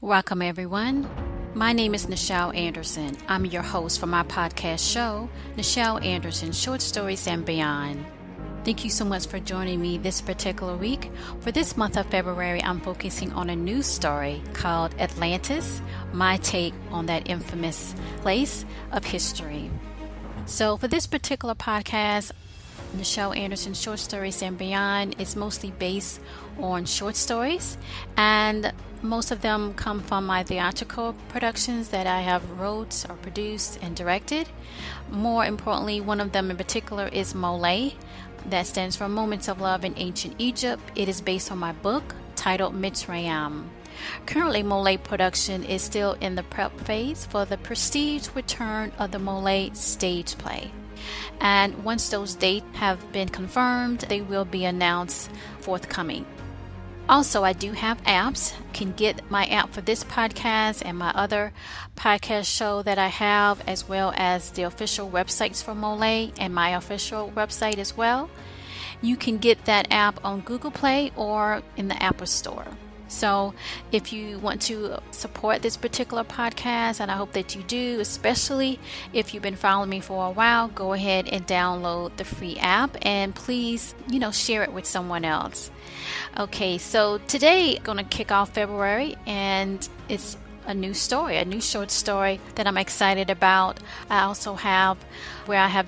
Welcome, everyone. My name is Nichel Anderson. I'm your host for my podcast show, Nichel Anderson Short Stories and Beyond. Thank you so much for joining me this particular week. For this month of February, I'm focusing on a new story called Atlantis, my take on that infamous place of history. So for this particular podcast, Nichel Anderson Short Stories and Beyond is mostly based on short stories, and most of them come from my theatrical productions that I have wrote or produced and directed. More importantly, one of them in particular is MOLIAE. That stands for Moments of Love in Ancient Egypt. It is based on my book titled Mitsrayim. Currently, MOLIAE production is still in the prep phase for the prestige Return of the MOLIAE Stageplay. And once those dates have been confirmed, they will be announced forthcoming. Also, I do have apps. You can get my app for this podcast and my other podcast show that I have, as well as the official websites for MOLIAE and my official website as well. You can get that app on Google Play or in the Apple Store. So if you want to support this particular podcast, and I hope that you do, especially if you've been following me for a while, go ahead and download the free app and please, share it with someone else. Okay, so today I'm going to kick off February, and it's a new story, a new short story that I'm excited about. I also have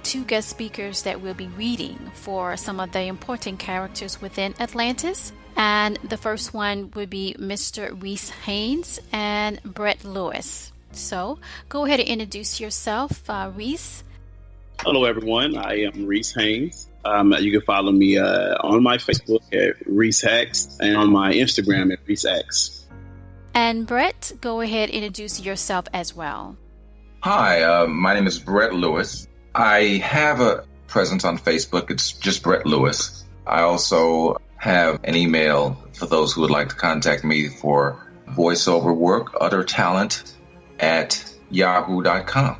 two guest speakers that will be reading for some of the important characters within Atlantis. And the first one would be Mr. Reese Haines and Brett Lewis. So go ahead and introduce yourself, Reese. Hello, everyone. I am Reese Haines. You can follow me on my Facebook at Reese Hacks and on my Instagram at Reese X. And Brett, go ahead and introduce yourself as well. Hi, my name is Brett Lewis. I have a presence on Facebook. It's just Brett Lewis. I also have an email for those who would like to contact me for voiceover work, other talent at yahoo.com.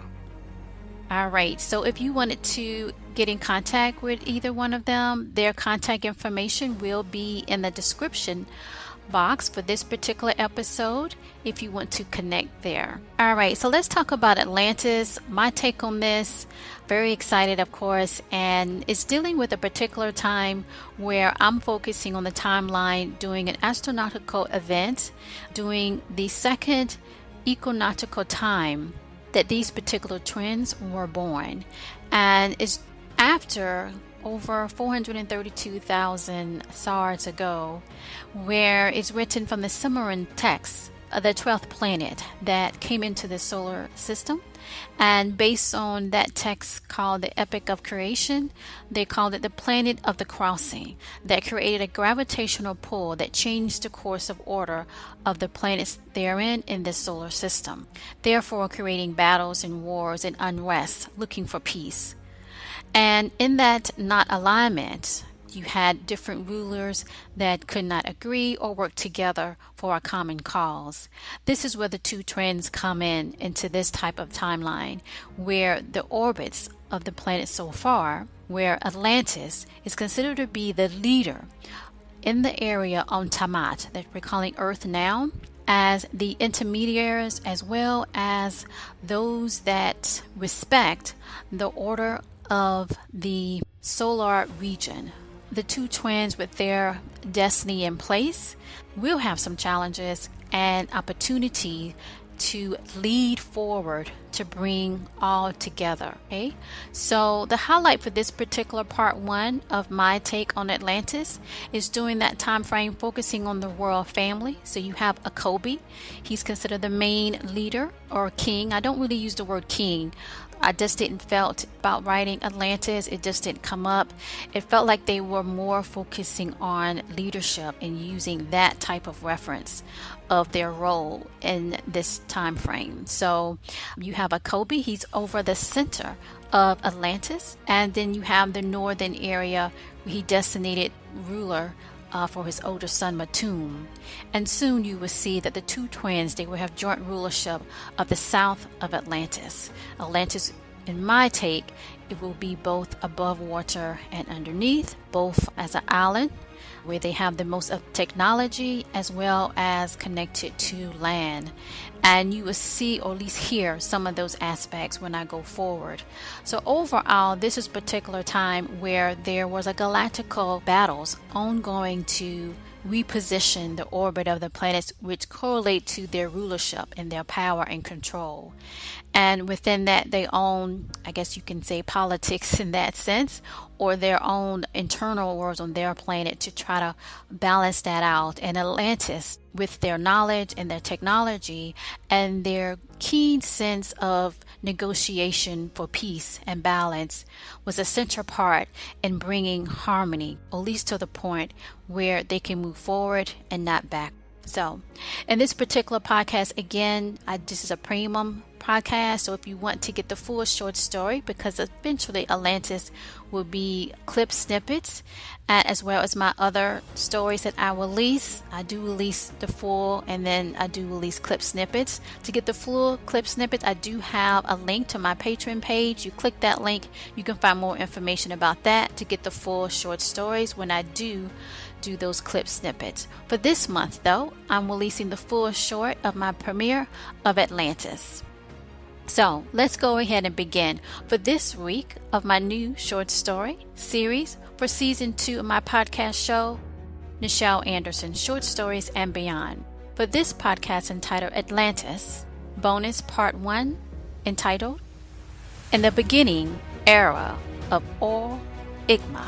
All right. So if you wanted to get in contact with either one of them, their contact information will be in the description box for this particular episode if you want to connect there. All right, so let's talk about Atlantis. My take on this, very excited, of course, and it's dealing with a particular time where I'm focusing on the timeline doing an astronautical event, doing the second equinoctial time that these particular twins were born. And it's after over 432,000 SARs ago, where it's written from the Sumerian text, the 12th planet that came into the solar system. And based on that text called the Epic of Creation, they called it the planet of the crossing, that created a gravitational pull that changed the course of order of the planets therein in the solar system, therefore creating battles and wars and unrest, looking for peace. And in that not alignment, you had different rulers that could not agree or work together for a common cause. This is where the two trends come into this type of timeline, where the orbits of the planet so far, where Atlantis is considered to be the leader in the area on Tamat that we're calling Earth now, as the intermediaries as well as those that respect the order of the solar region. The two twins with their destiny in place will have some challenges and opportunity to lead forward to bring all together. Okay, so the highlight for this particular part one of my take on Atlantis is during that time frame focusing on the royal family. So you have a Kobe. He's considered the main leader or king. I don't really use the word king. I just didn't felt about writing Atlantis. It just didn't come up. It felt like they were more focusing on leadership and using that type of reference of their role in this time frame. So you have a Kobe. He's over the center of Atlantis. And then you have the northern area where he designated ruler for his older son Matum. And soon you will see that the two twins, they will have joint rulership of the south of Atlantis. Atlantis in my take, it will be both above water and underneath, both as an island where they have the most of technology as well as connected to land. And you will see or at least hear some of those aspects when I go forward. So overall, this is a particular time where there was a galactical battles ongoing to reposition the orbit of the planets, which correlate to their rulership and their power and control. And within that, they own, I guess you can say, politics in that sense, or their own internal wars on their planet to try to balance that out. And Atlantis, with their knowledge and their technology and their keen sense of negotiation for peace and balance, was a central part in bringing harmony, at least to the point where they can move forward and not back. So in this particular podcast, again, this is a premium podcast, so if you want to get the full short story, because eventually Atlantis will be clip snippets, as well as my other stories that I release. I do release the full, and then I do release clip snippets. To get the full clip snippets, I do have a link to my Patreon page. You click that link, you can find more information about that to get the full short stories when I do those clip snippets. For this month though, I'm releasing the full short of my premiere of Atlantis. So let's go ahead and begin for this week of my new short story series for season 2 of my podcast show, Nichel Anderson, Short Stories and Beyond. For this podcast entitled Atlantis, bonus part 1 entitled In the Beginning Era of All Igma.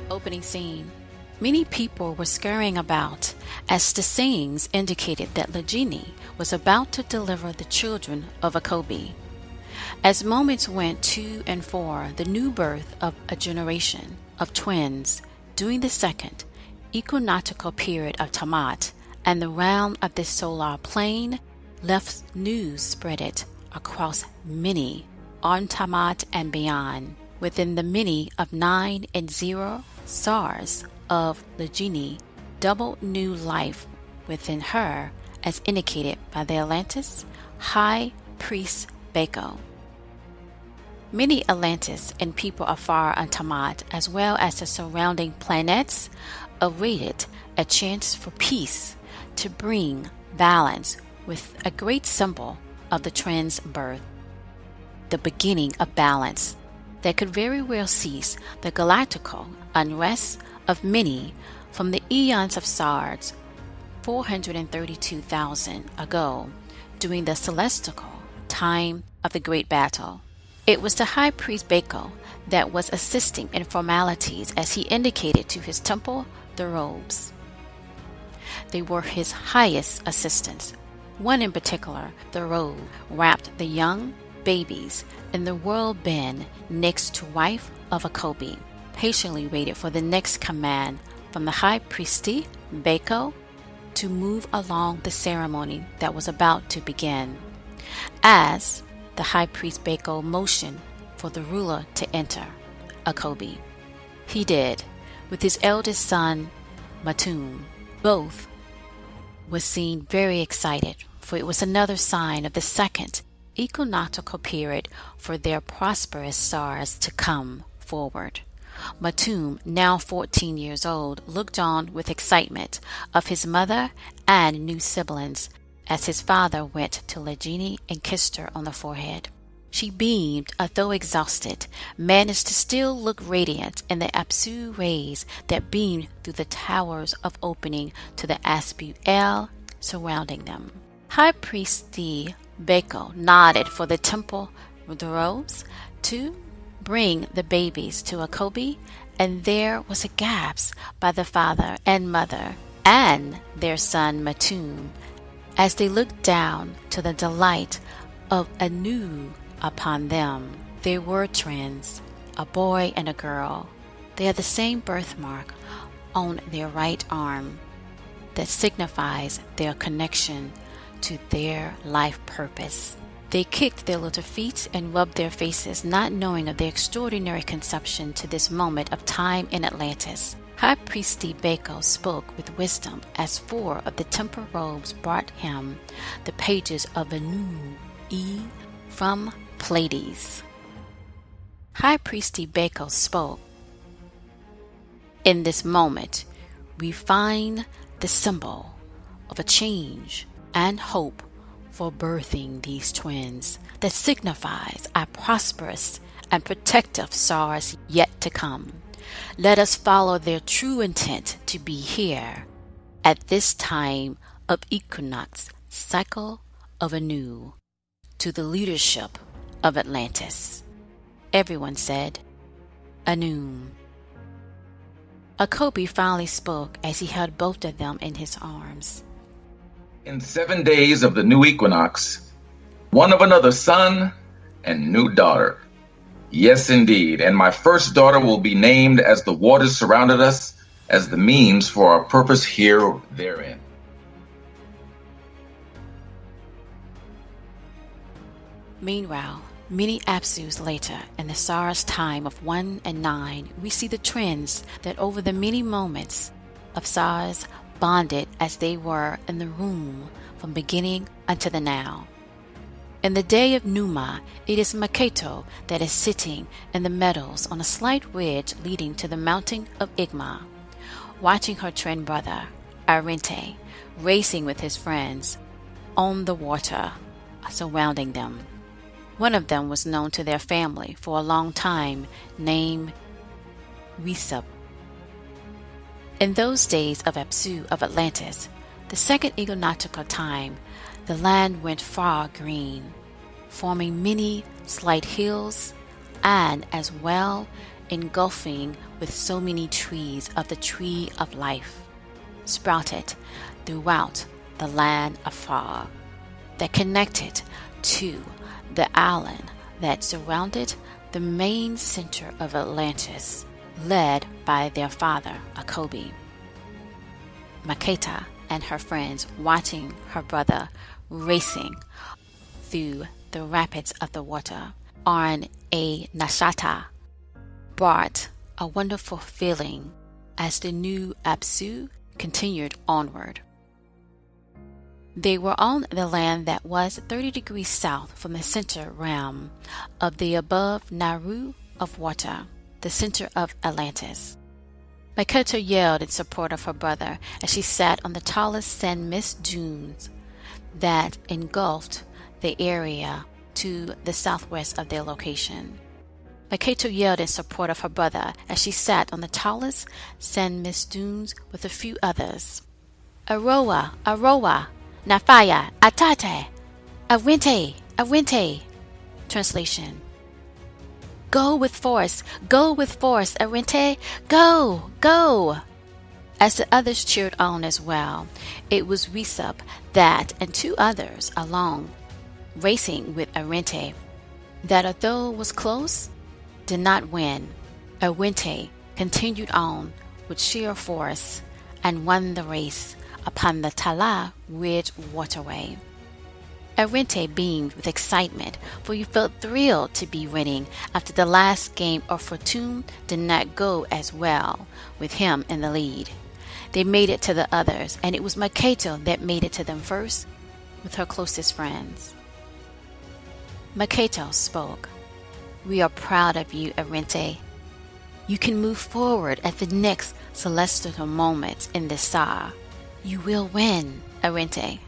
Opening scene. Many people were scurrying about as the scenes indicated that Legini was about to deliver the children of Akobi. As moments went to and for the new birth of a generation of twins during the second equinoctial period of Tamat, and the round of the solar plane left news spreaded across many on Tamat and beyond. Within the many of 9 and 0 stars of Legini, double new life within her, as indicated by the Atlantis High Priest Bako. Many Atlantis and people afar on Tamat, as well as the surrounding planets, awaited a chance for peace to bring balance with a great symbol of the trans birth, the beginning of balance that could very well cease the galactical unrest of many from the eons of SARS 432,000 ago during the celestial time of the Great Battle. It was the High Priest Bako that was assisting in formalities as he indicated to his temple the robes. They were his highest assistants. One in particular, the robe, wrapped the young babies in the world bin next to wife of Akobi, patiently waited for the next command from the High Priestess Bako to move along the ceremony that was about to begin. As the High Priest Bako motioned for the ruler to enter Akobi, he did, with his eldest son Matum. Both were seen very excited, for it was another sign of the second equinoctial period for their prosperous stars to come forward. Matum, now 14 years old, looked on with excitement of his mother and new siblings as his father went to Legini and kissed her on the forehead. She beamed, although exhausted, managed to still look radiant in the Apsu rays that beamed through the towers of opening to the Aspu El surrounding them. High Priestess Bako nodded for the temple with the robes to bring the babies to Akobi, and there was a gasp by the father and mother and their son Matum as they looked down to the delight of Anu upon them. They were twins, a boy and a girl. They had the same birthmark on their right arm. that signifies their connection to their life purpose. They kicked their little feet and rubbed their faces, not knowing of their extraordinary conception to this moment of time in Atlantis. High Priest Bako spoke with wisdom as 4 of the temple robes brought him the pages of a new E from Pleiades. High Priest Bako spoke. In this moment, we find the symbol of a change and hope for birthing these twins that signifies our prosperous and protective stars yet to come. Let us follow their true intent to be here at this time of equinox cycle of Anu to the leadership of Atlantis. Everyone said, Anu. Akobi finally spoke as he held both of them in his arms. In 7 days of the new equinox, one of another son and new daughter. Yes, indeed, and my first daughter will be named as the waters surrounded us, as the means for our purpose here therein. Meanwhile, many Apsus later, in the stars' time of 1 and 9, we see the twins that over the many moments of stars bonded as they were in the room from beginning unto the now. In the day of Numa, it is Maketo that is sitting in the meadows on a slight ridge leading to the mountain of Igma, watching her twin brother, Arente, racing with his friends on the water surrounding them. One of them was known to their family for a long time, named Reese. In those days of Apsu of Atlantis, the second equinoctial time, the land went far green, forming many slight hills, and as well engulfing with so many trees of the tree of life, sprouted throughout the land afar, that connected to the island that surrounded the main center of Atlantis, led by their father, Akobi. Maketa and her friends watching her brother racing through the rapids of the water on a Nashata brought a wonderful feeling as the new Apsu continued onward. They were on the land that was 30 degrees south from the center realm of the above Naru of water, the center of Atlantis. Makoto yelled in support of her brother as she sat on the tallest sand mist dunes that engulfed the area to the southwest of their location. Makoto yelled in support of her brother as she sat on the tallest sand mist dunes with a few others. Aroa, Aroa, Nafaya, Atate, Awente, Awente. Translation. Go with force, Awente, go, go. As the others cheered on as well, it was Resup that and 2 others along, racing with Awente, that although was close, did not win. Awente continued on with sheer force and won the race upon the Tala Ridge waterway. Arente beamed with excitement, for he felt thrilled to be winning after the last game of Fortune did not go as well with him in the lead. They made it to the others, and it was Makoto that made it to them first with her closest friends. Makoto spoke. We are proud of you, Arente. You can move forward at the next celestial moment in the star. You will win, Arente.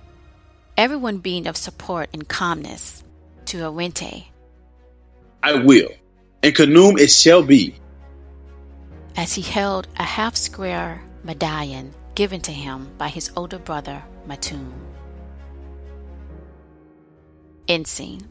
Everyone being of support and calmness to Arente. I will, and Kanum it shall be. As he held a half-square medallion given to him by his older brother, Matum. End scene.